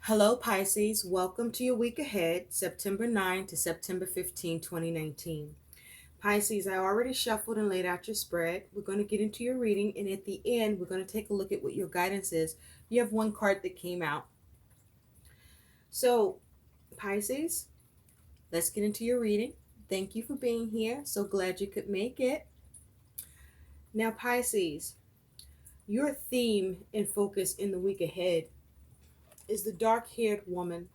Hello, Pisces. Welcome to your week ahead, September 9 to September 15, 2019. Pisces, I already shuffled and laid out your spread. We're going to get into your reading, and at the end, we're going to take a look at what your guidance is. You have one card that came out. So, Pisces, let's get into your reading. Thank you for being here. So glad you could make it. Now, Pisces, your theme and focus in the week ahead is the dark haired woman.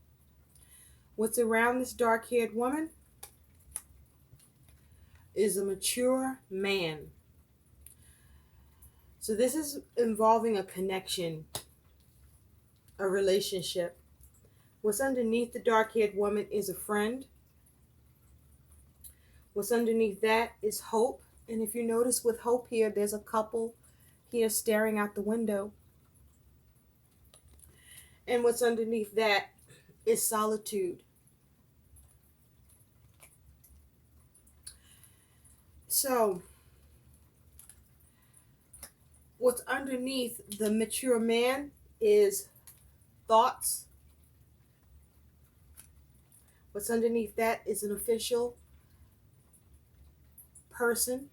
What's around this dark haired woman is a mature man. So this is involving a connection, a relationship. What's underneath the dark-haired woman is a friend. What's underneath that is hope. And if you notice with hope here, there's a couple here staring out the window. And what's underneath that is solitude. So what's underneath the mature man is thoughts. What's underneath that is an official person.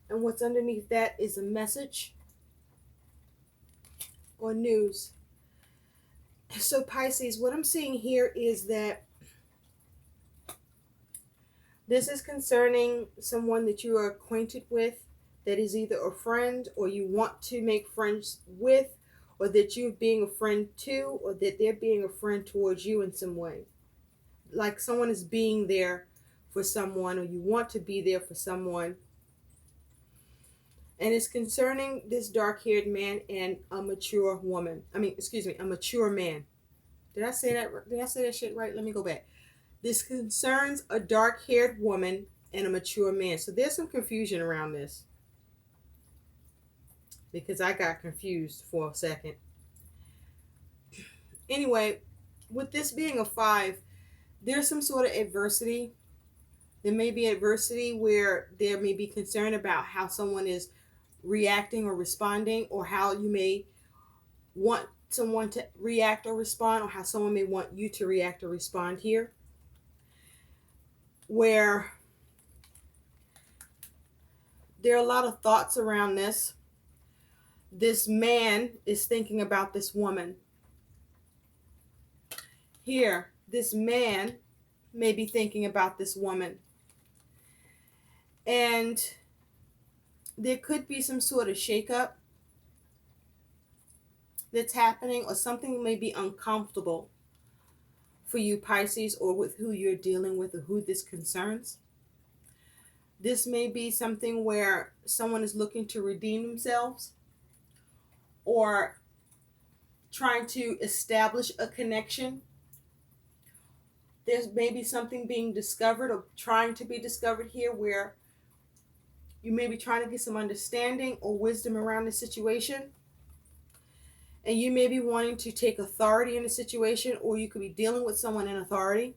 And what's underneath that is a message or news. So Pisces, what I'm seeing here is that this is concerning someone that you are acquainted with, that is either a friend or you want to make friends with, or that you're being a friend to, or that they're being a friend towards you in some way. Like someone is being there for someone, or you want to be there for someone. And it's concerning this dark-haired man and a mature woman. A mature man. Did I say that? Did I say that shit right? Let me go back. This concerns a dark-haired woman and a mature man. So there's some confusion around this, because I got confused for a second. Anyway, with this being a 5, there's some sort of adversity. There may be adversity where there may be concern about how someone is reacting or responding, or how you may want someone to react or respond, or how someone may want you to react or respond here, where there are a lot of thoughts around this. This man is thinking about this woman. Here, this man may be thinking about this woman. And there could be some sort of shakeup that's happening, or something may be uncomfortable for you, Pisces, or with who you're dealing with, or who this concerns. This may be something where someone is looking to redeem themselves, or trying to establish a connection. There's maybe something being discovered or trying to be discovered here, where you may be trying to get some understanding or wisdom around the situation. And you may be wanting to take authority in the situation, or you could be dealing with someone in authority.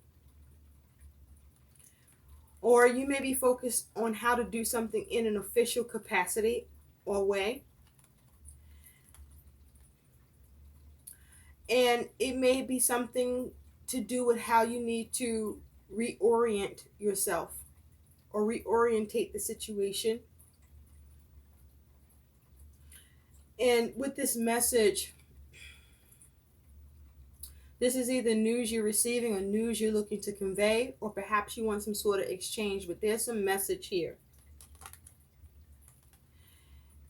Or you may be focused on how to do something in an official capacity or way. And it may be something to do with how you need to reorient yourself or reorientate the situation. And with this message, this is either news you're receiving or news you're looking to convey, or perhaps you want some sort of exchange, but there's some message here.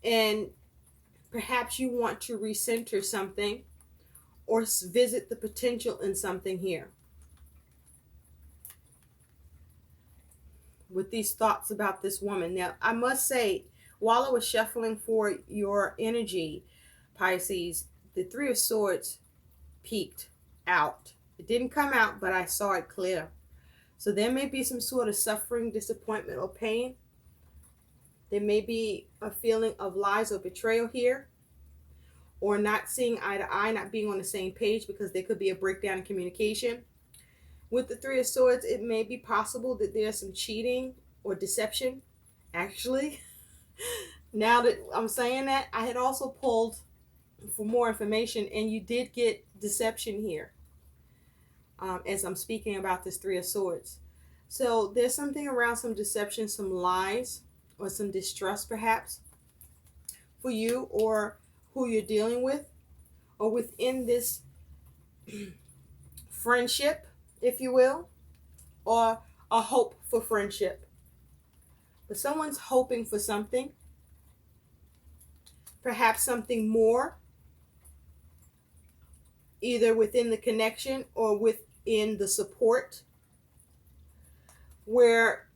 And perhaps you want to recenter something or visit the potential in something here. With these thoughts about this woman. Now, I must say, while I was shuffling for your energy, Pisces, the 3 of Swords peeked out. It didn't come out, but I saw it clear. So there may be some sort of suffering, disappointment, or pain. There may be a feeling of lies or betrayal here, or not seeing eye to eye, not being on the same page, because there could be a breakdown in communication. With the 3 of Swords, it may be possible that there's some cheating or deception. Actually, now that I'm saying that, I had also pulled for more information, and you did get deception here, as I'm speaking about this Three of Swords. So there's something around some deception, some lies, or some distrust perhaps for you or who you're dealing with, or within this friendship, if you will, or a hope for friendship. But someone's hoping for something, perhaps something more, either within the connection or within the support, where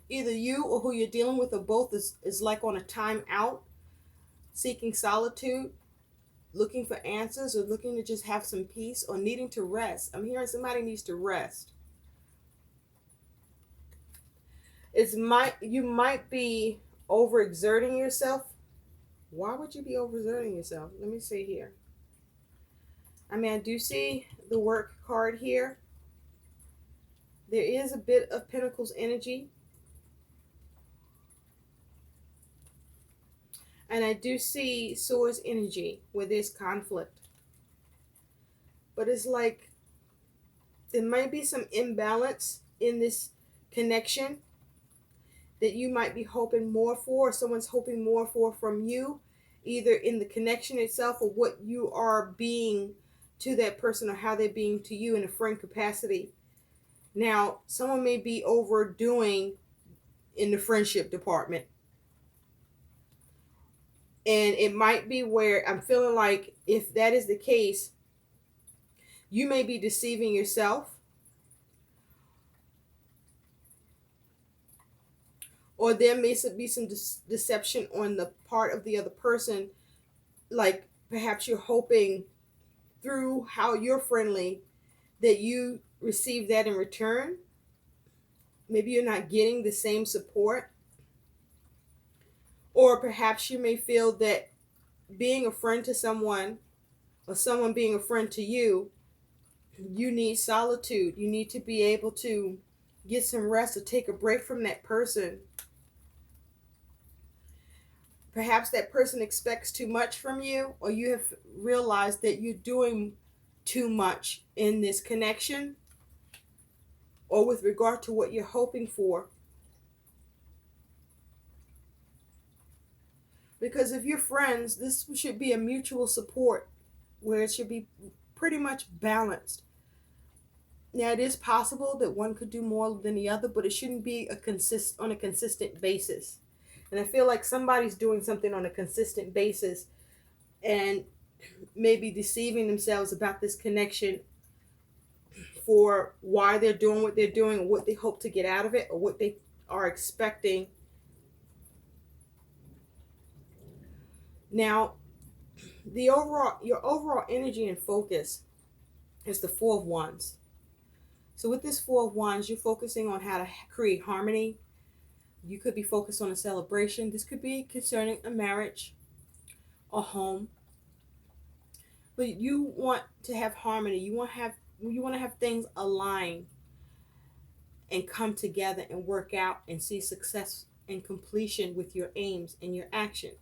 either you or who you're dealing with or both is like on a time out, seeking solitude, looking for answers, or looking to just have some peace, or needing to rest. I'm hearing somebody needs to rest. You might be overexerting yourself. Why would you be overexerting yourself? Let me see here. I mean, I do see the work card here. There is a bit of Pentacles energy. And I do see Swords energy where there's conflict. But it's like there might be some imbalance in this connection that you might be hoping more for, or someone's hoping more for from you, either in the connection itself or what you are being to that person, or how they're being to you in a friend capacity. Now, someone may be overdoing in the friendship department. And it might be where I'm feeling like if that is the case, you may be deceiving yourself, or there may be some deception on the part of the other person. Like perhaps you're hoping through how you're friendly that you receive that in return. Maybe you're not getting the same support. Or perhaps you may feel that being a friend to someone, or someone being a friend to you, you need solitude. You need to be able to get some rest or take a break from that person. Perhaps that person expects too much from you, or you have realized that you're doing too much in this connection, or with regard to what you're hoping for. Because if you're friends, this should be a mutual support where it should be pretty much balanced. Now, it is possible that one could do more than the other, but it shouldn't be on a consistent basis. And I feel like somebody's doing something on a consistent basis and maybe deceiving themselves about this connection for why they're doing what they're doing, or what they hope to get out of it, or what they are expecting. Now, your overall energy and focus is the Four of Wands. So with this Four of Wands, you're focusing on how to create harmony. You could be focused on a celebration. This could be concerning a marriage, a home. But you want to have harmony. You want to have things align and come together and work out and see success and completion with your aims and your actions.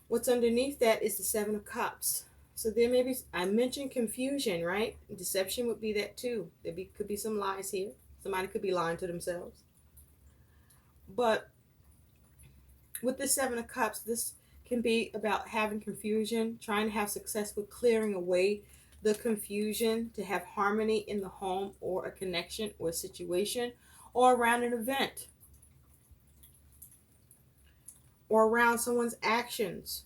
What's underneath that is the Seven of Cups. So there may be, I mentioned confusion, right? Deception would be that too. Could be some lies here. Somebody could be lying to themselves. But with the Seven of Cups, this can be about having confusion, trying to have success with clearing away the confusion, to have harmony in the home or a connection or a situation, or around an event, or around someone's actions.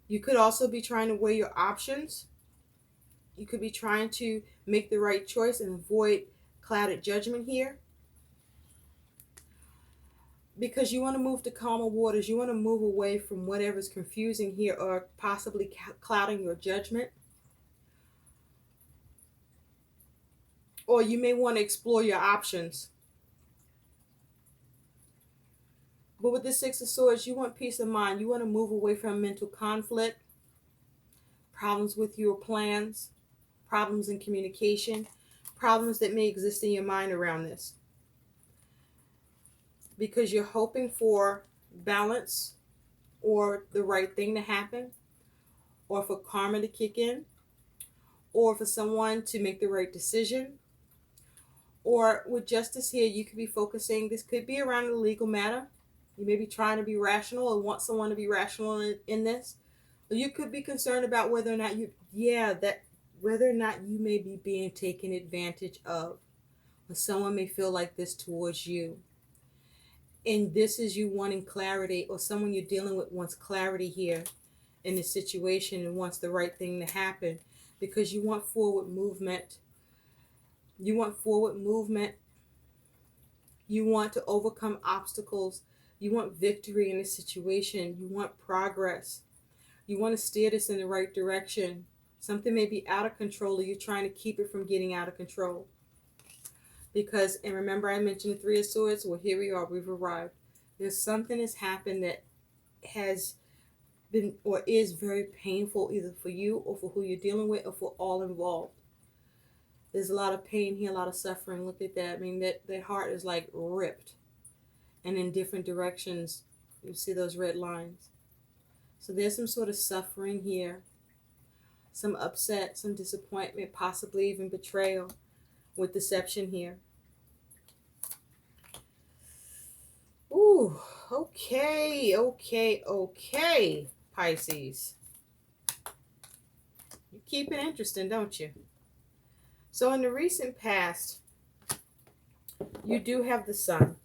You could also be trying to weigh your options. You could be trying to make the right choice and avoid clouded judgment here. Because you want to move to calmer waters. You want to move away from whatever's confusing here or possibly clouding your judgment. Or you may want to explore your options. But with the Six of Swords, you want peace of mind. You want to move away from mental conflict, problems with your plans, problems in communication, problems that may exist in your mind around this. Because you're hoping for balance or the right thing to happen, or for karma to kick in, or for someone to make the right decision. Or with justice here, you could be focusing, this could be around a legal matter. You may be trying to be rational or want someone to be rational in this. Or you could be concerned about whether or not whether or not you may be being taken advantage of. Or someone may feel like this towards you. And this is you wanting clarity, or someone you're dealing with wants clarity here in this situation and wants the right thing to happen, because you want forward movement. You want forward movement. You want to overcome obstacles. You want victory in this situation. You want progress. You want to steer this in the right direction. Something may be out of control, or you're trying to keep it from getting out of control. Because, and remember I mentioned the Three of Swords? Well, here we are. We've arrived. There's something that's happened that has been or is very painful, either for you or for who you're dealing with or for all involved. There's a lot of pain here, a lot of suffering. Look at that. I mean, that heart is like ripped and in different directions. You see those red lines. So there's some sort of suffering here, some upset, some disappointment, possibly even betrayal with deception here. Ooh, okay, Pisces. You keep it interesting, don't you? So in the recent past, you do have the Sun.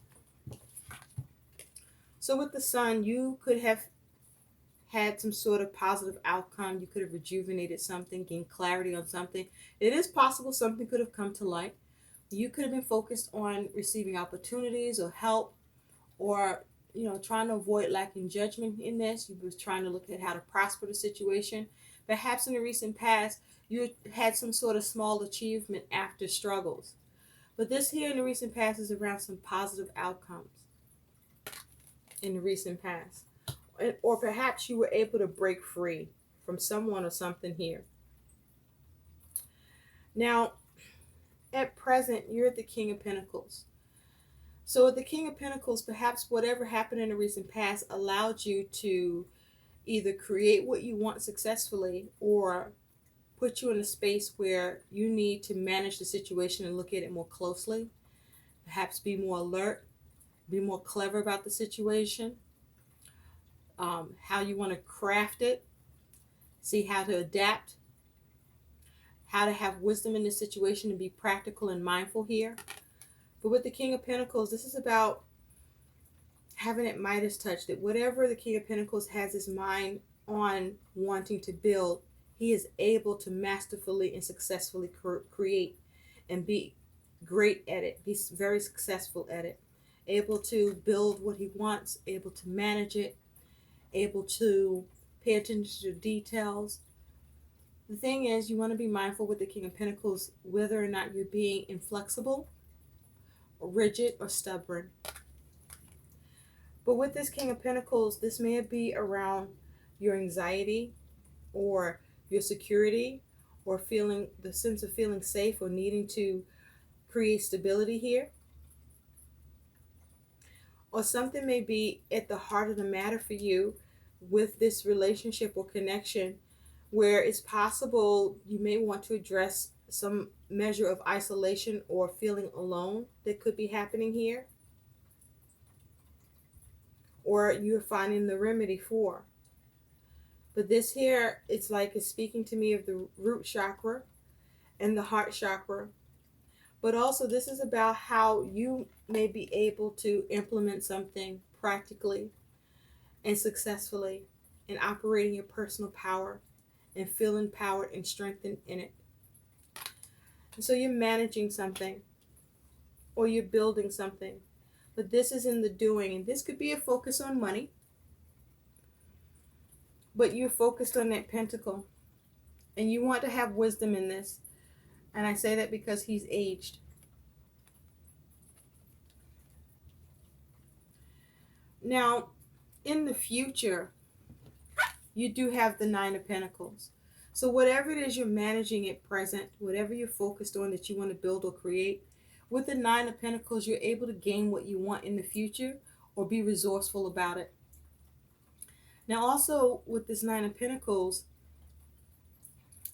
So with the Sun, you could have had some sort of positive outcome. You could have rejuvenated something, gained clarity on something. It is possible something could have come to light. You could have been focused on receiving opportunities or help, or trying to avoid lacking judgment in this. You were trying to look at how to prosper the situation. Perhaps in the recent past, you had some sort of small achievement after struggles. But this here in the recent past is around some positive outcomes in the recent past. Or perhaps you were able to break free from someone or something here. Now, at present, you're the King of Pentacles. So with the King of Pentacles, perhaps whatever happened in the recent past allowed you to either create what you want successfully, or put you in a space where you need to manage the situation and look at it more closely. Perhaps be more alert, be more clever about the situation. How you want to craft it, see how to adapt, how to have wisdom in this situation and be practical and mindful here. But with the King of Pentacles, this is about having that Midas touch, that whatever the King of Pentacles has his mind on wanting to build, he is able to masterfully and successfully create and be great at it, be very successful at it, able to build what he wants, able to manage it, able to pay attention to details. The thing is, you want to be mindful with the King of Pentacles whether or not you're being inflexible, rigid, or stubborn. But with this King of Pentacles, this may be around your anxiety or your security, or feeling the sense of feeling safe or needing to create stability here. Or something may be at the heart of the matter for you with this relationship or connection, where it's possible you may want to address some measure of isolation or feeling alone that could be happening here, or you're finding the remedy for. But this here, it's like it's speaking to me of the root chakra and the heart chakra. But also this is about how you may be able to implement something practically and successfully, and operating your personal power and feel empowered and strengthened in it. And so you're managing something or you're building something. But this is in the doing, and this could be a focus on money. But you're focused on that pentacle, and you want to have wisdom in this. And I say that because he's aged. Now, in the future, you do have the Nine of Pentacles. So whatever it is you're managing at present, whatever you're focused on that you want to build or create, with the Nine of Pentacles, you're able to gain what you want in the future or be resourceful about it. Now, also with this Nine of Pentacles,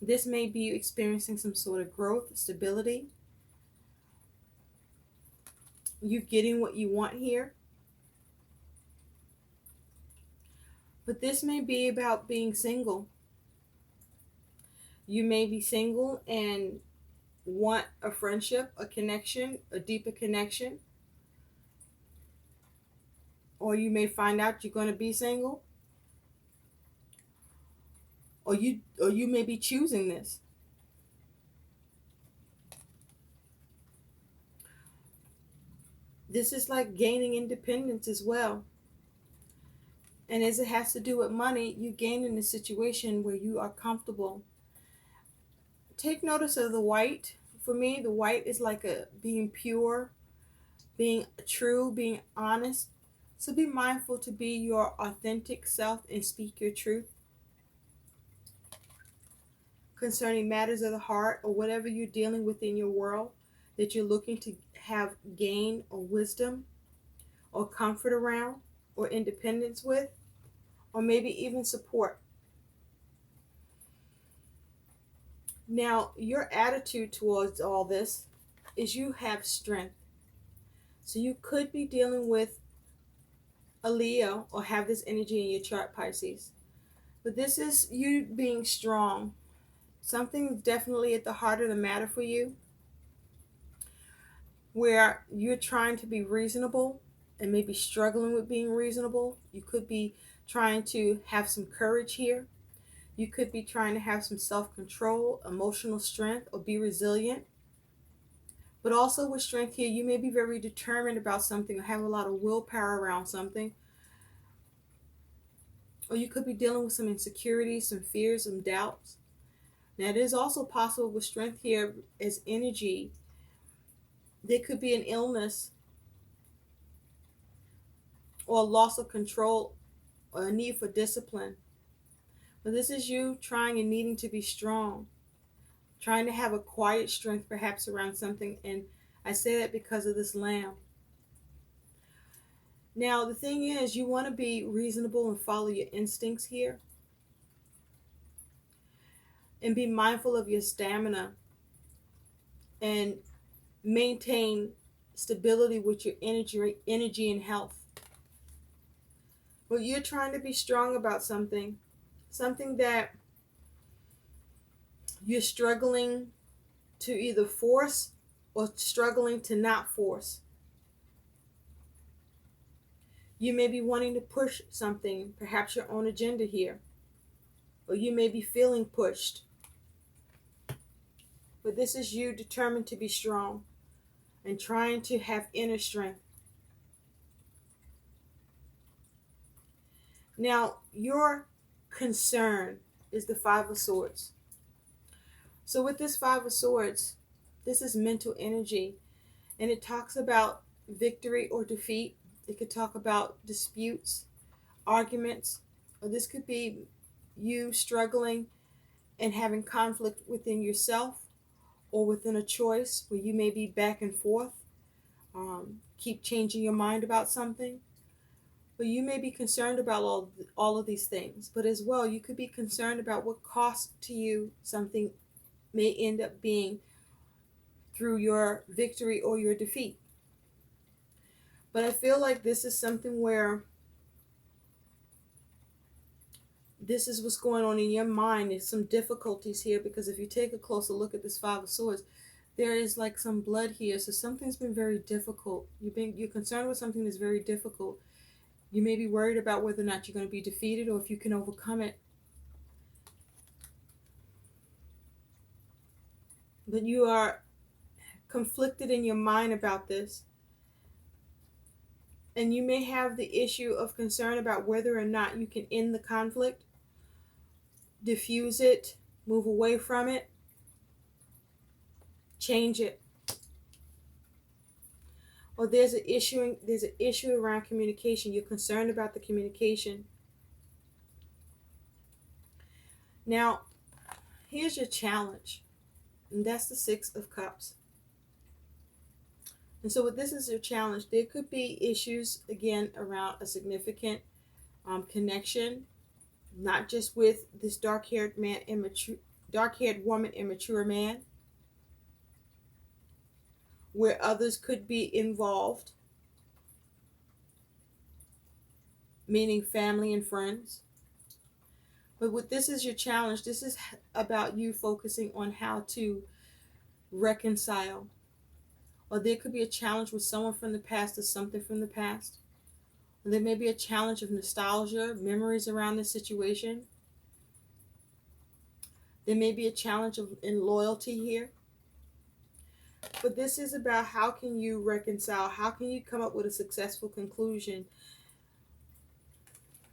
this may be you experiencing some sort of growth, stability. You getting what you want here. But this may be about being single. You may be single and want a friendship, a connection, a deeper connection. Or you may find out you're going to be single. Or you may be choosing this. This is like gaining independence as well. And as it has to do with money, you gain in a situation where you are comfortable. Take notice of the white. For me, the white is like a being pure, being true, being honest. So be mindful to be your authentic self and speak your truth concerning matters of the heart or whatever you're dealing with in your world that you're looking to have gain or wisdom or comfort around or independence with, or maybe even support. Now, your attitude towards all this is you have strength. So you could be dealing with a Leo or have this energy in your chart, Pisces. But this is you being strong. Something definitely at the heart of the matter for you where you're trying to be reasonable and maybe struggling with being reasonable. You could be trying to have some courage here. You could be trying to have some self-control, emotional strength, or be resilient. But also with strength here, you may be very determined about something or have a lot of willpower around something. Or you could be dealing with some insecurities, some fears, some doubts. Now, it is also possible with strength here as energy. There could be an illness or a loss of control or a need for discipline. But this is you trying and needing to be strong, trying to have a quiet strength perhaps around something. And I say that because of this lamb. Now, the thing is, you want to be reasonable and follow your instincts here. And be mindful of your stamina. And maintain stability with your energy and health. But you're trying to be strong about something that you're struggling to either force or struggling to not force. You may be wanting to push something, perhaps your own agenda here, or you may be feeling pushed. But this is you determined to be strong and trying to have inner strength. Now, your concern is the Five of Swords. So with this Five of Swords, this is mental energy, and it talks about victory or defeat. It could talk about disputes, arguments, or this could be you struggling and having conflict within yourself or within a choice where you may be back and forth, keep changing your mind about something. But you may be concerned about all of these things. But as well, you could be concerned about what cost to you something may end up being through your victory or your defeat. But I feel like this is something where this is what's going on in your mind. There's some difficulties here because if you take a closer look at this Five of Swords, there is like some blood here. So something's been very difficult. You're concerned with something that's very difficult. You may be worried about whether or not you're going to be defeated or if you can overcome it. But you are conflicted in your mind about this. And you may have the issue of concern about whether or not you can end the conflict, diffuse it, move away from it, change it. Or there's an issue around communication. You're concerned about the communication. Now, here's your challenge. And that's the Six of Cups. And so what this is your challenge. There could be issues, again, around a significant connection not just with this dark-haired man, immature, dark-haired woman, immature man, where others could be involved, meaning family and friends. But what this is your challenge. This is about you focusing on how to reconcile. Or there could be a challenge with someone from the past or something from the past. Or there may be a challenge of nostalgia, memories around the situation. There may be a challenge in loyalty here. But this is about how can you reconcile? How can you come up with a successful conclusion?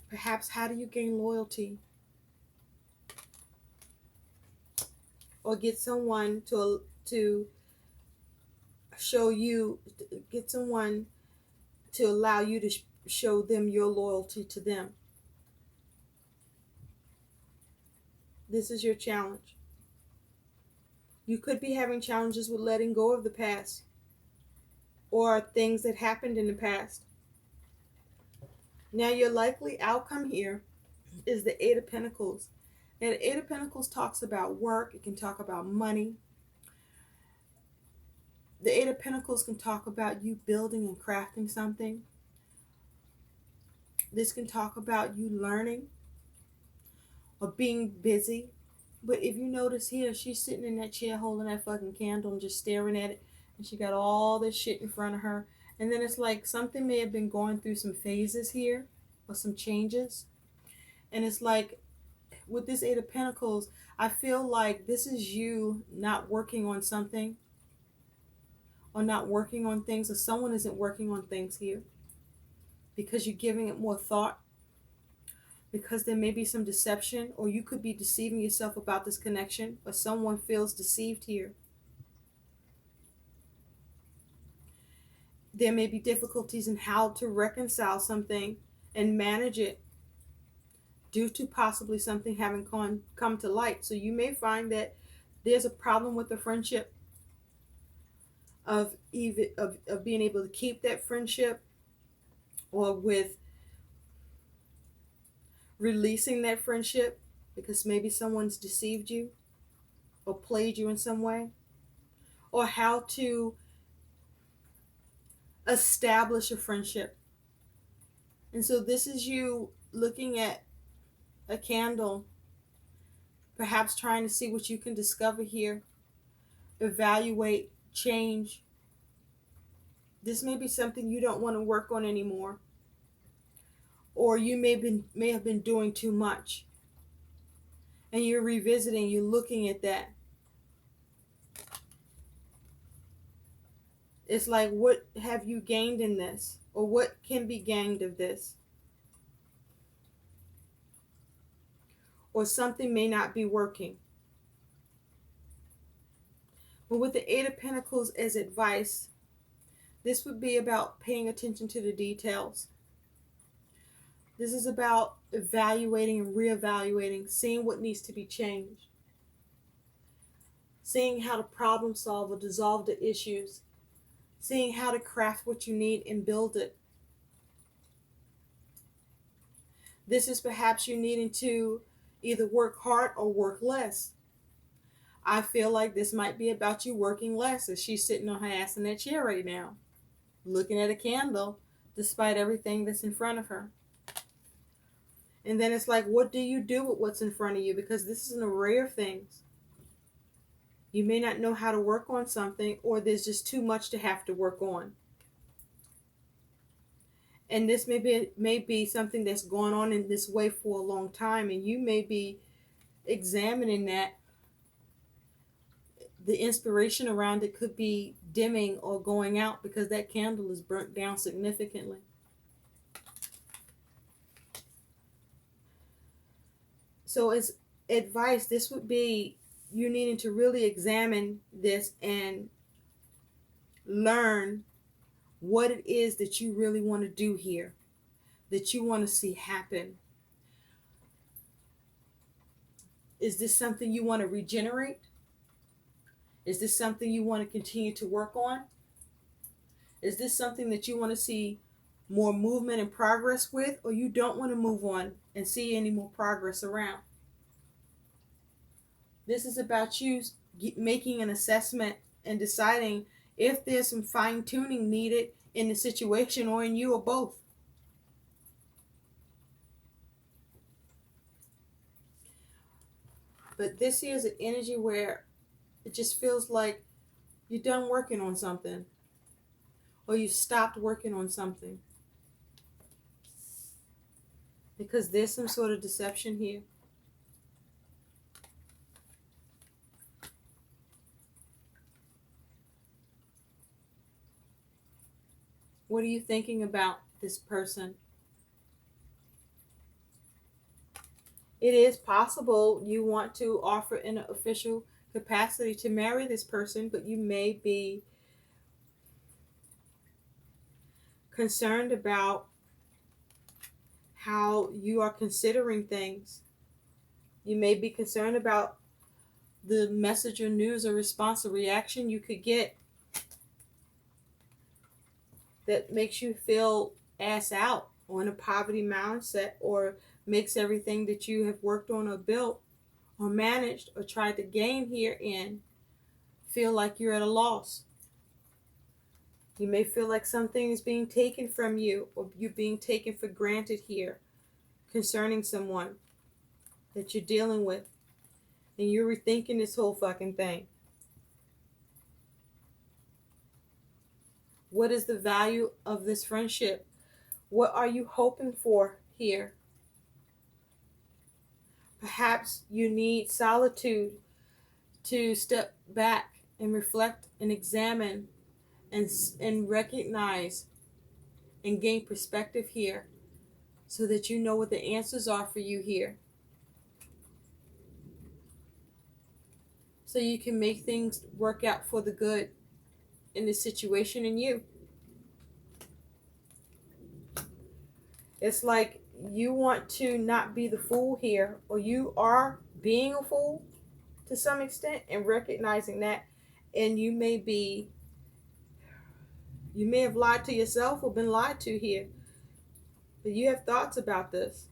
Perhaps how do you gain loyalty? Or get someone to show you, get someone to allow you to show them your loyalty to them. This is your challenge. You could be having challenges with letting go of the past or things that happened in the past. Now, your likely outcome here is the Eight of Pentacles. Now, the Eight of Pentacles talks about work. It can talk about money. The Eight of Pentacles can talk about you building and crafting something. This can talk about you learning or being busy. But if you notice here, she's sitting in that chair holding that fucking candle and just staring at it. And she got all this shit in front of her. And then it's like something may have been going through some phases here or some changes. And it's like with this Eight of Pentacles, I feel like this is you not working on something or not working on things, or someone isn't working on things here because you're giving it more thought, because there may be some deception, or you could be deceiving yourself about this connection, or someone feels deceived here. There may be difficulties in how to reconcile something and manage it due to possibly something having come to light. So you may find that there's a problem with the friendship, of being able to keep that friendship, or with releasing that friendship because maybe someone's deceived you or played you in some way, or how to establish a friendship. And so this is you looking at a candle, perhaps trying to see what you can discover here, evaluate, change. This may be something you don't want to work on anymore, or you may have been doing too much, and you're revisiting, you're looking at that. It's like, what have you gained in this, or what can be gained of this? Or something may not be working. But with the Eight of Pentacles as advice, this would be about paying attention to the details. This is about evaluating and reevaluating, seeing what needs to be changed, seeing how to problem solve or dissolve the issues, seeing how to craft what you need and build it. This is perhaps you needing to either work hard or work less. I feel like this might be about you working less, as she's sitting on her ass in that chair right now, looking at a candle despite everything that's in front of her. And then it's like, what do you do with what's in front of you? Because this is an array of things. You may not know how to work on something, or there's just too much to have to work on. And this may be something that's going on in this way for a long time, and you may be examining that. The inspiration around it could be dimming or going out because that candle is burnt down significantly. So as advice, this would be you needing to really examine this and learn what it is that you really want to do here, that you want to see happen. Is this something you want to regenerate? Is this something you want to continue to work on? Is this something that you want to see more movement and progress with, or you don't want to move on and see any more progress around. This is about you making an assessment and deciding if there's some fine tuning needed in the situation or in you or both. But this here is an energy where it just feels like you're done working on something or you stopped working on something because there's some sort of deception here. What are you thinking about this person? It is possible you want to offer in an official capacity to marry this person, but you may be concerned about how you are considering things. You may be concerned about the message or news or response or reaction you could get that makes you feel ass out or in a poverty mindset, or makes everything that you have worked on or built or managed or tried to gain herein feel like you're at a loss. You may feel like something is being taken from you, or you're being taken for granted here concerning someone that you're dealing with, and you're rethinking this whole fucking thing. What is the value of this friendship? What are you hoping for here? Perhaps you need solitude to step back and reflect and examine and recognize and gain perspective here so that you know what the answers are for you here. So you can make things work out for the good in this situation and you. It's like you want to not be the fool here, or you are being a fool to some extent and recognizing that, and you may have lied to yourself or been lied to here, but you have thoughts about this.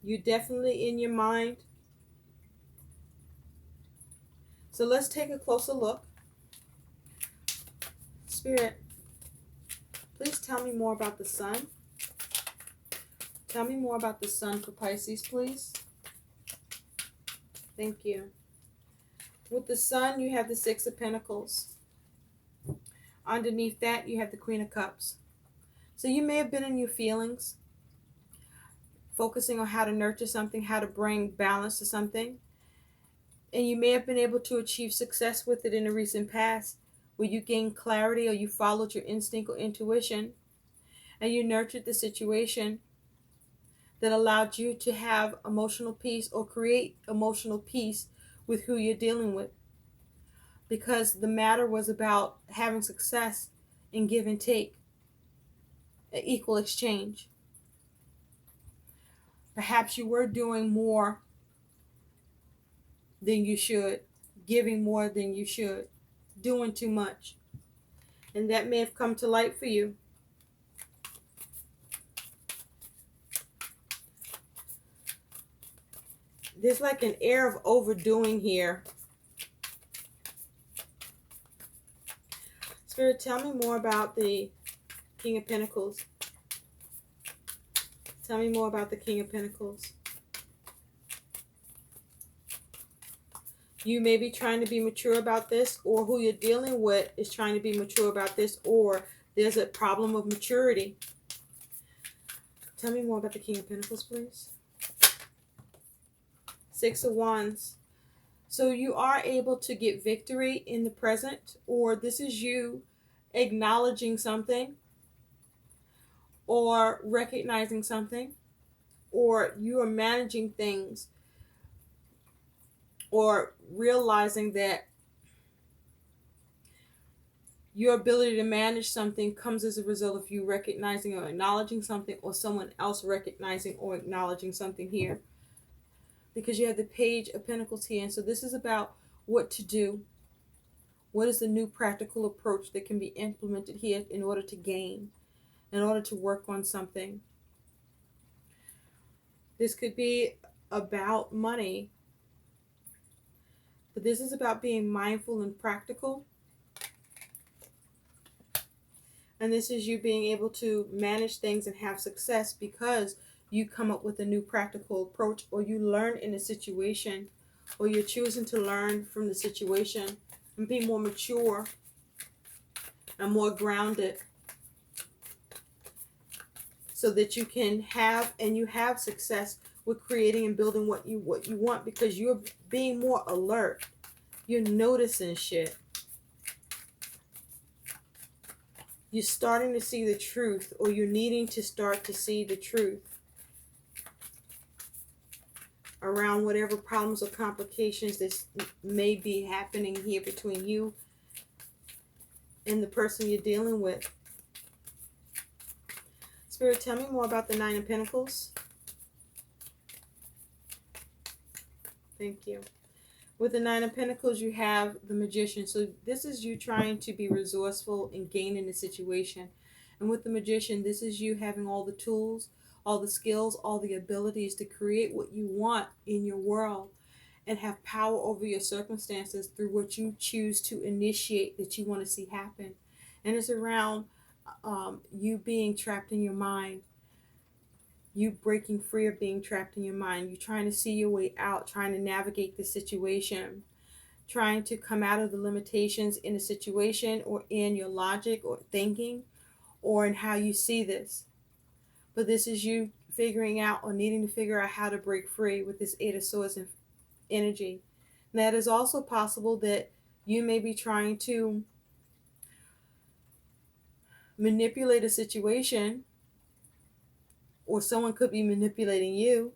You're definitely in your mind. So let's take a closer look. Spirit, please tell me more about the sun. Tell me more about the sun for Pisces, please. Thank you. With the sun, you have the Six of Pentacles. Underneath that, you have the Queen of Cups. So you may have been in your feelings, focusing on how to nurture something, how to bring balance to something. And you may have been able to achieve success with it in the recent past, where you gained clarity or you followed your instinct or intuition, and you nurtured the situation that allowed you to have emotional peace or create emotional peace with who you're dealing with. Because the matter was about having success in give and take, an equal exchange. Perhaps you were doing more than you should, giving more than you should, doing too much. And that may have come to light for you. There's like an air of overdoing here. Spirit, tell me more about the King of Pentacles. Tell me more about the King of Pentacles. You may be trying to be mature about this, or who you're dealing with is trying to be mature about this, or there's a problem of maturity. Tell me more about the King of Pentacles, please. Six of Wands. So you are able to get victory in the present, or this is you acknowledging something, or recognizing something, or you are managing things, or realizing that your ability to manage something comes as a result of you recognizing or acknowledging something, or someone else recognizing or acknowledging something here. Because you have the Page of Pentacles here. And so this is about what to do, What is the new practical approach that can be implemented here in order to gain, in order to work on something? This could be about money, but this is about being mindful and practical. And this is you being able to manage things and have success because you come up with a new practical approach, or you learn in a situation, or you're choosing to learn from the situation and be more mature and more grounded, so that you can have, and you have success with creating and building what you want, because you're being more alert. You're noticing shit. You're starting to see the truth, or you're needing to start to see the truth around whatever problems or complications that may be happening here between you and the person you're dealing with. Spirit, tell me more about the Nine of Pentacles. Thank you. With the Nine of Pentacles, you have the Magician. So this is you trying to be resourceful and gain in the situation. And with the Magician, this is you having all the tools, all the skills, all the abilities to create what you want in your world and have power over your circumstances through what you choose to initiate that you want to see happen. And it's around you being trapped in your mind, you breaking free of being trapped in your mind, you trying to see your way out, trying to navigate the situation, trying to come out of the limitations in a situation, or in your logic or thinking, or in how you see this. But this is you figuring out, or needing to figure out how to break free with this Eight of Swords energy. And that is also possible that you may be trying to manipulate a situation, or someone could be manipulating you.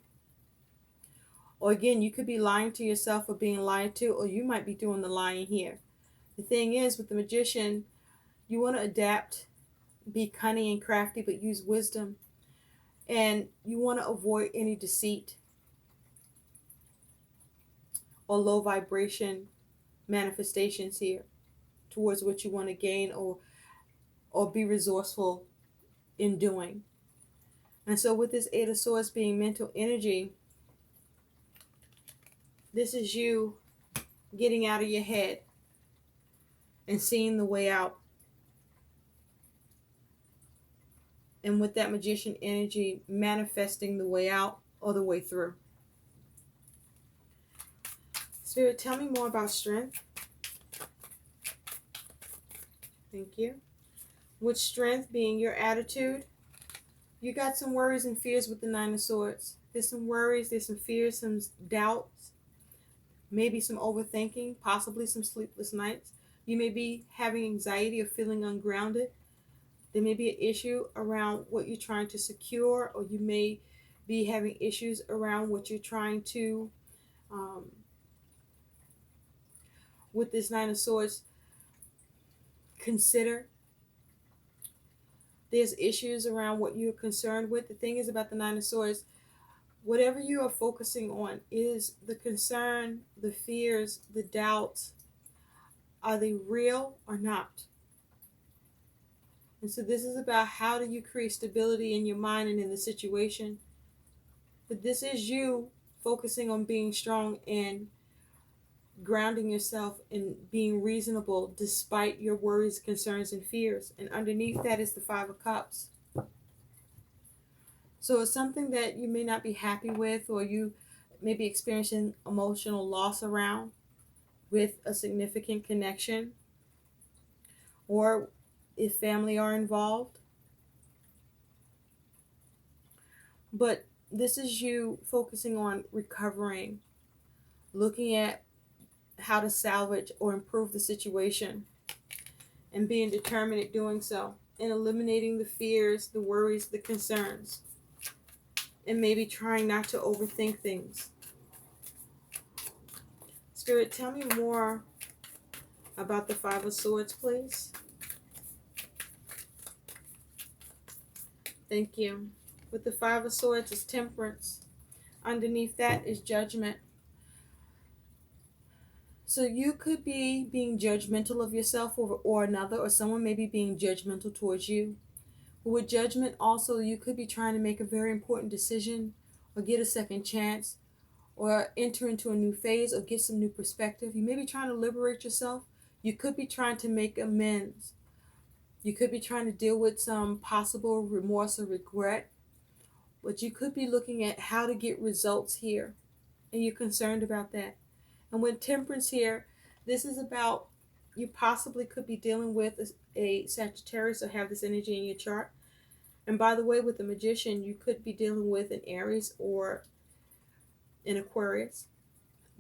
Or again, you could be lying to yourself or being lied to, or you might be doing the lying here. The thing is, with the Magician, you want to adapt, be cunning and crafty, but use wisdom. And you want to avoid any deceit or low vibration manifestations here towards what you want to gain, or be resourceful in doing. And so with this Eight of Swords being mental energy, this is you getting out of your head and seeing the way out. And with that Magician energy, manifesting the way out or the way through. Spirit, tell me more about strength. Thank you. With strength being your attitude, you got some worries and fears with the Nine of Swords. There's some worries, there's some fears, some doubts, maybe some overthinking, possibly some sleepless nights. You may be having anxiety or feeling ungrounded. There may be an issue around what you're trying to secure, or you may be having issues around what you're trying to, with this Nine of Swords, consider. There's issues around what you're concerned with. The thing is about the Nine of Swords, whatever you are focusing on is the concern, the fears, the doubts. Are they real or not? And so this is about how do you create stability in your mind and in the situation. But this is you focusing on being strong and grounding yourself and being reasonable despite your worries, concerns, and fears. And underneath that is the Five of Cups. So it's something that you may not be happy with, or you may be experiencing emotional loss around, with a significant connection, or if family are involved. But this is you focusing on recovering, looking at how to salvage or improve the situation, and being determined at doing so, and eliminating the fears, the worries, the concerns, and maybe trying not to overthink things. Spirit, tell me more about the Five of Swords, please. Thank you. With the Five of Swords is Temperance. Underneath that is Judgment. So you could be being judgmental of yourself or another, or someone may be being judgmental towards you. But with judgment, also, you could be trying to make a very important decision or get a second chance or enter into a new phase or get some new perspective. You may be trying to liberate yourself. You could be trying to make amends. You could be trying to deal with some possible remorse or regret. But you could be looking at how to get results here. And you're concerned about that. And with temperance here, this is about you possibly could be dealing with a Sagittarius or have this energy in your chart. And by the way, with the Magician, you could be dealing with an Aries or an Aquarius.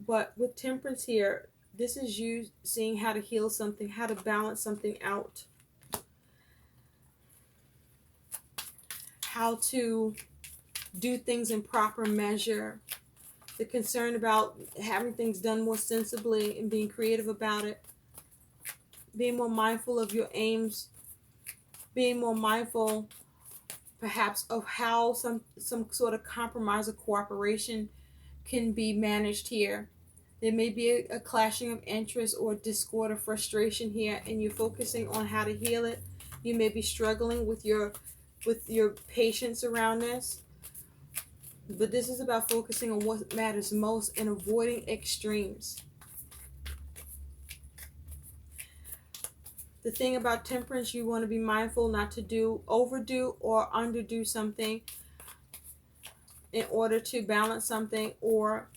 But with temperance here, this is you seeing how to heal something, how to balance something out, how to do things in proper measure, the concern about having things done more sensibly and being creative about it, being more mindful of your aims, being more mindful perhaps of how some sort of compromise or cooperation can be managed here. There may be a clashing of interest or discord or frustration here, and you're focusing on how to heal it. You may be struggling with your patience around this. But this is about focusing on what matters most and avoiding extremes. The thing about temperance, you want to be mindful not to overdo or underdo something in order to balance something or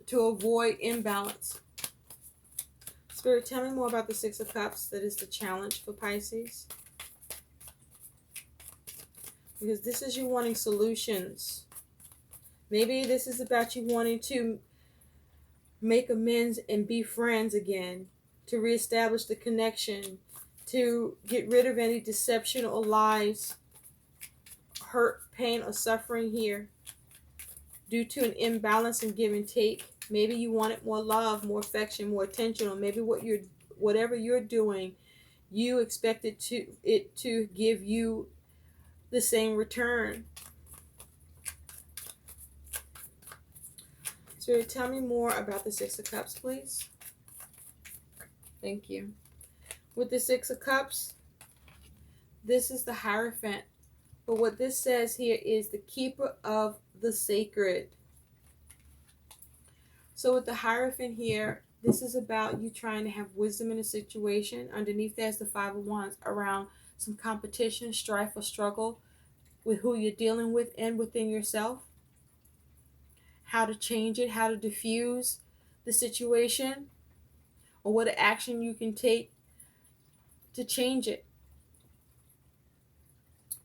to avoid imbalance. Spirit, tell me more about the Six of Cups. That is the challenge for Pisces. Because this is you wanting solutions. Maybe this is about you wanting to make amends and be friends again, to reestablish the connection, to get rid of any deception or lies, hurt, pain, or suffering here due to an imbalance in give and take. Maybe you wanted more love, more affection, more attention, or maybe whatever you're doing, you expected it to give you the same return. Spirit, tell me more about the Six of Cups, please. Thank you. With the Six of Cups, this is the Hierophant. But what this says here is the keeper of the sacred. So with the Hierophant here, this is about you trying to have wisdom in a situation. Underneath there's the Five of Wands around some competition, strife, or struggle with who you're dealing with and within yourself. How to change it, how to diffuse the situation, or what action you can take to change it.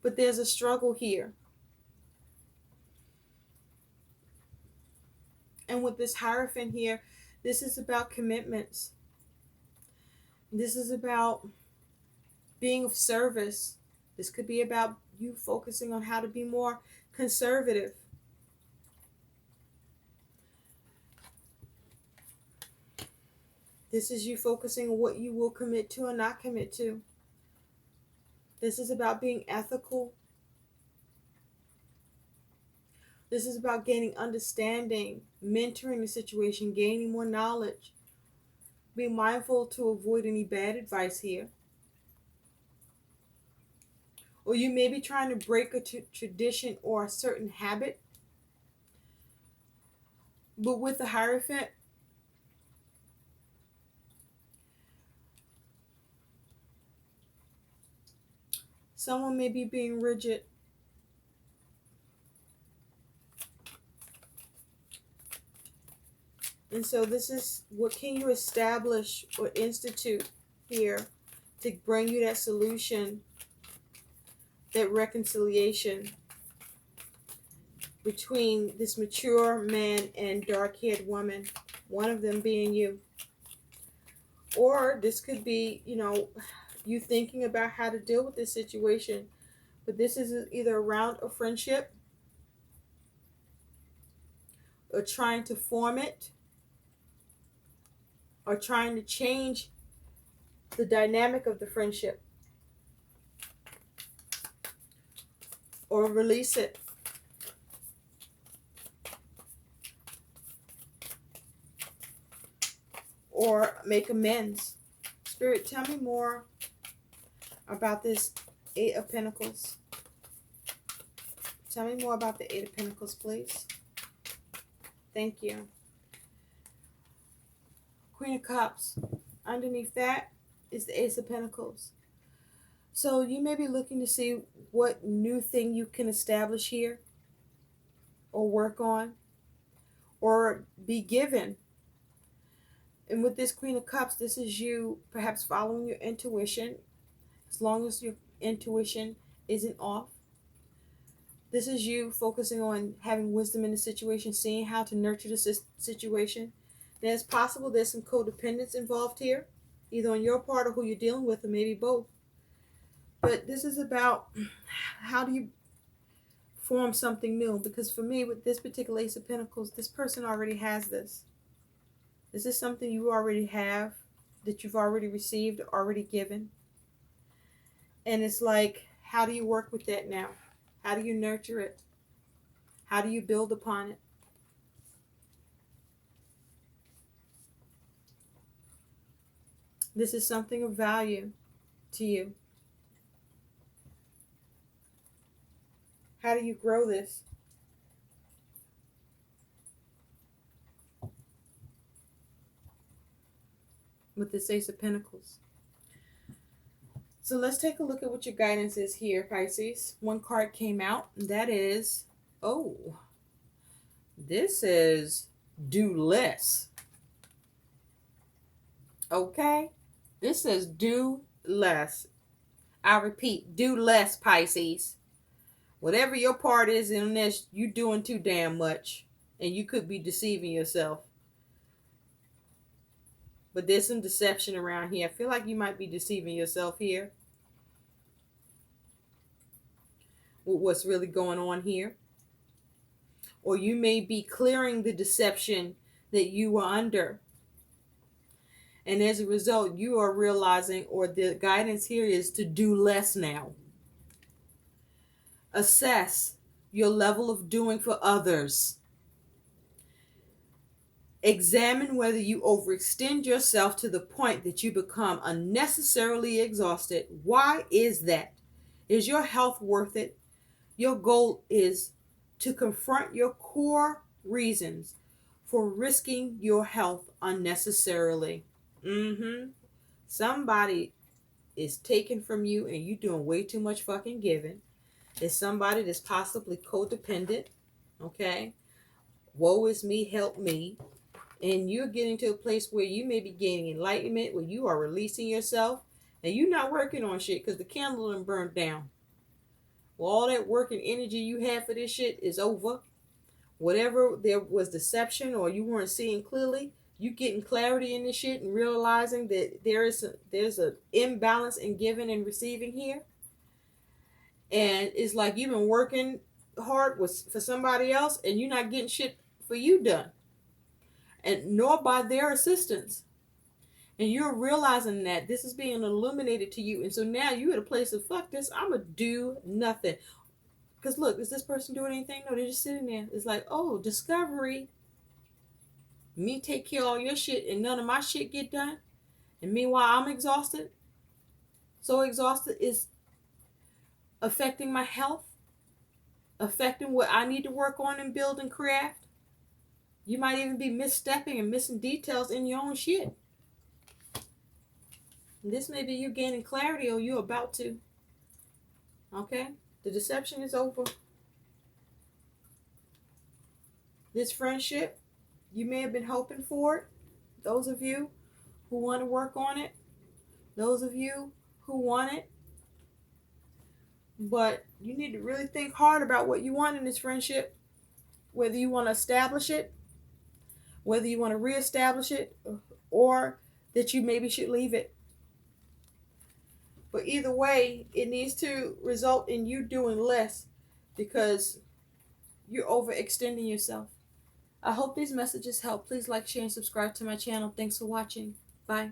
But there's a struggle here. And with this Hierophant here, this is about commitments. This is about being of service. This could be about you focusing on how to be more conservative. This is you focusing on what you will commit to or not commit to. This is about being ethical. This is about gaining understanding, mentoring the situation, gaining more knowledge. Be mindful to avoid any bad advice here. Or you may be trying to break a tradition or a certain habit. But with the Hierophant, someone may be being rigid. And so this is what can you establish or institute here to bring you that solution, that reconciliation between this mature man and dark-haired woman, one of them being you. Or this could be, you thinking about how to deal with this situation. But this is either around a friendship or trying to form it or trying to change the dynamic of the friendship or release it. or make amends. Spirit, tell me more about this Eight of Pentacles. Tell me more about the Eight of Pentacles, please. Thank you. Queen of Cups. Underneath that is the Ace of Pentacles. So you may be looking to see what new thing you can establish here or work on or be given. And with this Queen of Cups, this is you perhaps following your intuition, as long as your intuition isn't off. This is you focusing on having wisdom in the situation, seeing how to nurture the situation. Then it's possible there's some codependence involved here, either on your part or who you're dealing with, or maybe both. But this is about how do you form something new? Because for me, with this particular Ace of Pentacles, this person already has this. This is something you already have, that you've already received, already given. And it's like, how do you work with that now? How do you nurture it? How do you build upon it? This is something of value to you. How do you grow this? With this Ace of Pentacles. So let's take a look at what your guidance is here, Pisces. One card came out, and that is, oh, this is do less. Okay? This says do less. I repeat, do less, Pisces. Whatever your part is in this, you're doing too damn much. And you could be deceiving yourself. But there's some deception around here. I feel like you might be deceiving yourself here. With what's really going on here. Or you may be clearing the deception that you were under. And as a result, you are realizing, or the guidance here is to do less now. Assess your level of doing for others. Examine whether you overextend yourself to the point that you become unnecessarily exhausted. Why is that? Is your health worth it? Your goal is to confront your core reasons for risking your health unnecessarily. Somebody is taken from you and you're doing way too much fucking giving. It's somebody that's possibly codependent. Okay? Woe is me, help me. And you're getting to a place where you may be gaining enlightenment, where you are releasing yourself, and you're not working on shit because the candle done burned down. Well, all that work and energy you had for this shit is over. Whatever there was deception or you weren't seeing clearly, you getting clarity in this shit and realizing that there's an imbalance in giving and receiving here. And it's like you've been working hard for somebody else and you're not getting shit for you done. And nor by their assistance. And you're realizing that this is being illuminated to you. And so now you're at a place of, fuck this, I'm going to do nothing. Because look, is this person doing anything? No, they're just sitting there. It's like, oh, discovery. Me take care of all your shit and none of my shit get done. And meanwhile, I'm exhausted. So exhausted is affecting my health. Affecting what I need to work on and build and craft. You might even be misstepping and missing details in your own shit. And this may be you gaining clarity or you're about to. Okay? The deception is over. This friendship, you may have been hoping for it. Those of you who want to work on it. Those of you who want it. But you need to really think hard about what you want in this friendship. Whether you want to establish it. Whether you want to reestablish it. Or that you maybe should leave it. But either way, it needs to result in you doing less because you're overextending yourself. I hope these messages help. Please like, share, and subscribe to my channel. Thanks for watching. Bye.